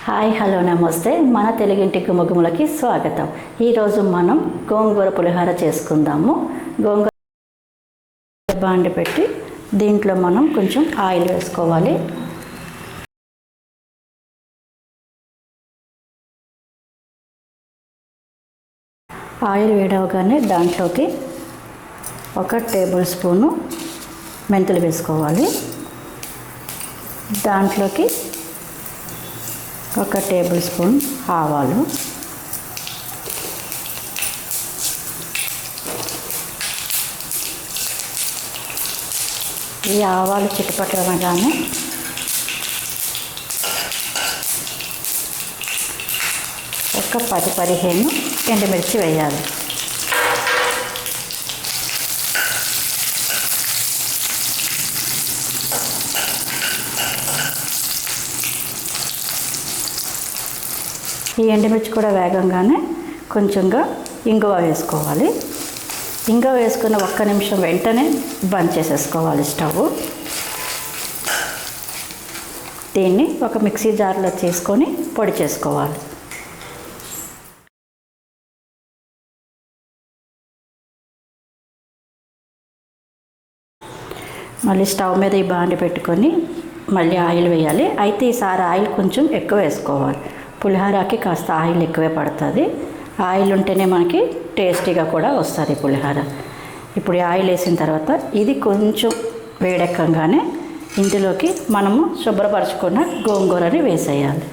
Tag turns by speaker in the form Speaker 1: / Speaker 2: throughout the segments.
Speaker 1: Hi hello నమస్తే మన తెలుగింటి గుమగుమలకి స్వాగతం. ఈరోజు మనం గోంగూర పులిహోర చేసుకుందాము. గోంగూర బాండి పెట్టి దీంట్లో మనం కొంచెం ఆయిల్ వేసుకోవాలి. ఆయిల్ వేడవగానే దాంట్లోకి 1 టేబుల్ స్పూను మెంతులు వేసుకోవాలి. దాంట్లోకి 1 టేబుల్ స్పూన్ ఆవాలు, ఈ ఆవాలు చిటపటనగానే ఒక 10-15 ఎండుమిర్చి వేయాలి. ఈ ఎండుమిర్చి కూడా వేగంగానే కొంచెంగా ఇంగువ వేసుకోవాలి. ఇంగువ వేసుకున్న 1 నిమిషం వెంటనే బంద్ చేసేసుకోవాలి స్టవ్. దీన్ని ఒక మిక్సీ జార్లో చేసుకొని పొడి చేసుకోవాలి. మళ్ళీ స్టవ్ మీద ఈ బాండి పెట్టుకొని మళ్ళీ ఆయిల్ వేయాలి. అయితే ఈసారి ఆయిల్ కొంచెం ఎక్కువ వేసుకోవాలి. పులిహోరకి కాస్త ఆయిల్ ఎక్కువే పడుతుంది. ఆయిల్ ఉంటేనే మనకి టేస్టీగా కూడా వస్తుంది పులిహోర. ఇప్పుడు ఆయిల్ వేసిన తర్వాత ఇది కొంచెం వేడెక్కగానే ఇందులోకి మనము శుభ్రపరచుకున్న గోంగూరని వేసేయాలి.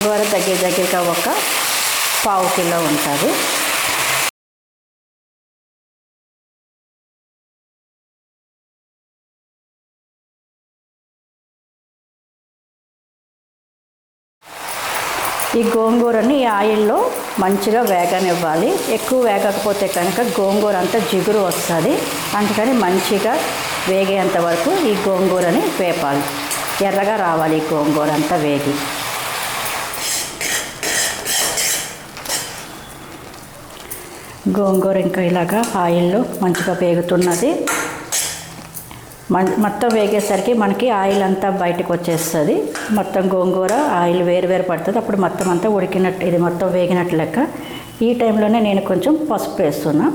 Speaker 1: గోంగూర దగ్గరగా ఒక 1/4 కిలో ఉంటుంది. ఈ గోంగూరని ఈ ఆయిల్లో మంచిగా వేగనివ్వాలి. ఎక్కువ వేగకపోతే కనుక గోంగూర అంతా జిగురు వస్తుంది. అందుకని మంచిగా వేగేంత వరకు ఈ గోంగూరని వేపాలి. ఎర్రగా రావాలి ఈ గోంగూర అంతా వేగి. గోంగూర ఇంకా ఇలాగా ఆయిల్లో మంచిగా వేగుతున్నది. మొత్తం వేగేసరికి మనకి ఆయిల్ అంతా బయటకు వచ్చేస్తుంది. మొత్తం గోంగూర ఆయిల్ వేరు పడుతుంది. అప్పుడు మొత్తం అంతా ఉడికినట్టు, ఇది మొత్తం వేగినట్టు లెక్క. ఈ టైంలోనే నేను కొంచెం పసుపు వేస్తున్నా.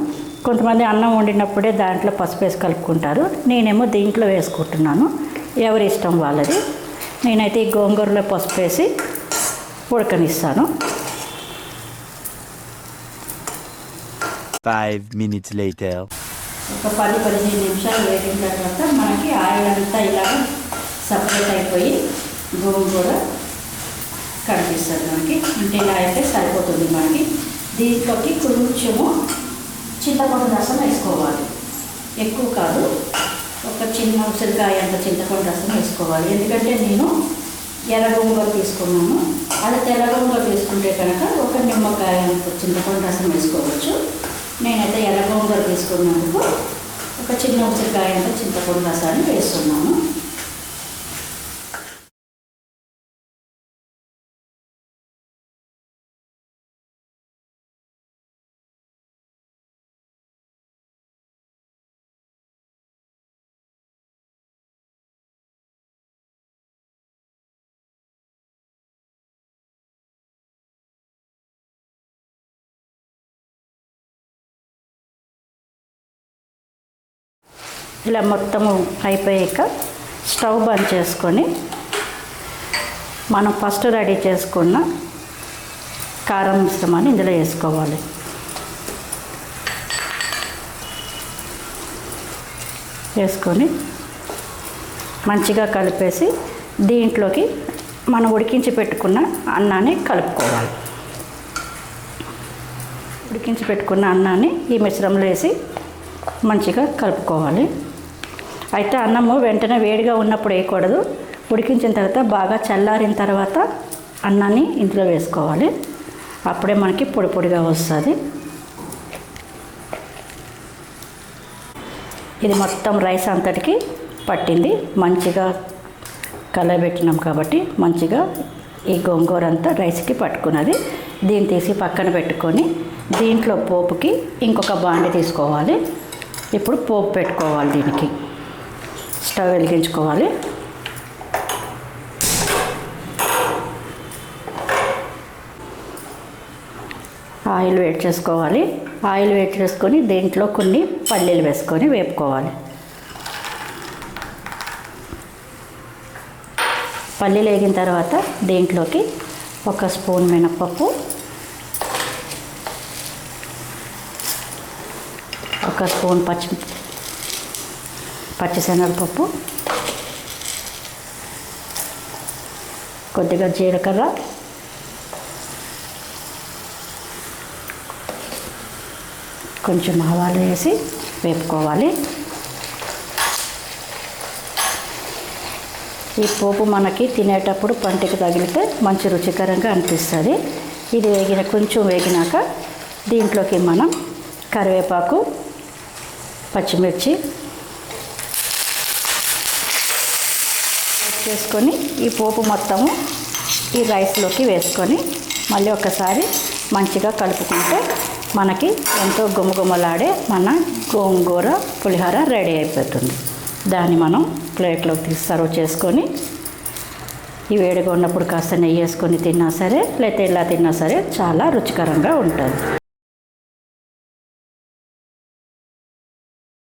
Speaker 1: కొంతమంది అన్నం వండినప్పుడే దాంట్లో పసుపు వేసి కలుపుకుంటారు. నేనేమో దీంట్లో వేసుకుంటున్నాను. ఎవరి ఇష్టం వాళ్ళది. నేనైతే ఈ గోంగూరలో పసుపు వేసి ఉడకనిస్తాను.
Speaker 2: 5 minutes later.
Speaker 1: ఒక 10-15 నిమిషాలు వేగిన తర్వాత మనకి ఆయిల్ అంతా ఇలా సపరేట్ అయిపోయి గోంగూర కనిపిస్తుంది మనకి. అంటే ఇలా అయితే సరిపోతుంది మనకి. దీంట్లోకి కొంచెము చింతపండు రసం వేసుకోవాలి. ఎక్కువ కాదు, ఒక చిన్న ఉసిరికాయ అంత చింతపండు రసం వేసుకోవాలి. ఎందుకంటే నేను ఎర్ర గోంగూర తీసుకున్నాను. అదే తెల్ల గోంగూర తీసుకుంటే కనుక ఒక నిమ్మకాయ అంత చింతపండు రసం వేసుకోవచ్చు. నేనైతే ఎర్ర గోంగూర తీసుకున్నందుకు ఒక చిన్న ఉసిరికాయ అంత చింతపండు రసాన్ని వేస్తున్నాను. ఇలా మొత్తము అయిపోయాక స్టవ్ బంద్ చేసుకొని మనం ఫస్ట్ రెడీ చేసుకున్న కారం మిశ్రమాన్ని ఇందులో వేసుకోవాలి. వేసుకొని మంచిగా కలిపేసి దీంట్లోకి మనం ఉడికించి పెట్టుకున్న అన్నాన్ని కలుపుకోవాలి. ఉడికించి పెట్టుకున్న అన్నాన్ని ఈ మిశ్రమంలో వేసి మంచిగా కలుపుకోవాలి. అయితే అన్నము వెంటనే వేడిగా ఉన్నప్పుడు వేయకూడదు. ఉడికించిన తర్వాత బాగా చల్లారిన తర్వాత అన్నాన్ని ఇందులో వేసుకోవాలి. అప్పుడే మనకి పొడి పొడిగా వస్తుంది. ఇది మొత్తం రైస్ అంతటికి పట్టింది. మంచిగా కలబెట్టినాం కాబట్టి మంచిగా ఈ గోంగూర అంతా రైస్కి పట్టుకున్నది. దీన్ని తీసి పక్కన పెట్టుకొని దీంట్లో పోపుకి ఇంకొక బాండి తీసుకోవాలి. ఇప్పుడు పోపు పెట్టుకోవాలి. దీనికి స్టవ్ వెలిగించుకోవాలి. ఆయిల్ వేడి చేసుకోవాలి. ఆయిల్ వేడి చేసుకొని దీంట్లో కొన్ని పల్లీలు వేసుకొని వేపుకోవాలి. పల్లీలు వేగిన తర్వాత దీంట్లోకి 1 స్పూన్ మినపప్పు, 1 స్పూన్ పచ్చిశనగపప్పు, కొద్దిగా జీలకర్ర, కొంచెం ఆవాలు వేసి వేపుకోవాలి. ఈ పోపు మనకి తినేటప్పుడు పంటికి తగిలితే మంచి రుచికరంగా అనిపిస్తుంది. ఇది కొంచెం వేగినాక దీంట్లోకి మనం కరివేపాకు, పచ్చిమిర్చి చేసుకొని ఈ పోపు మొత్తము ఈ రైస్లోకి వేసుకొని మళ్ళీ ఒకసారి మంచిగా కలుపుకుంటే మనకి ఎంతో గుమగుమలాడే మన గోంగూర పులిహోర రెడీ అయిపోతుంది. దాన్ని మనం ప్లేట్లోకి తీసి సర్వ్ చేసుకొని ఈ వేడిగా ఉన్నప్పుడు కాస్త నెయ్యి వేసుకొని తిన్నా సరే, లేకపోతే ఇలా తిన్నా సరే చాలా రుచికరంగా ఉంటుంది.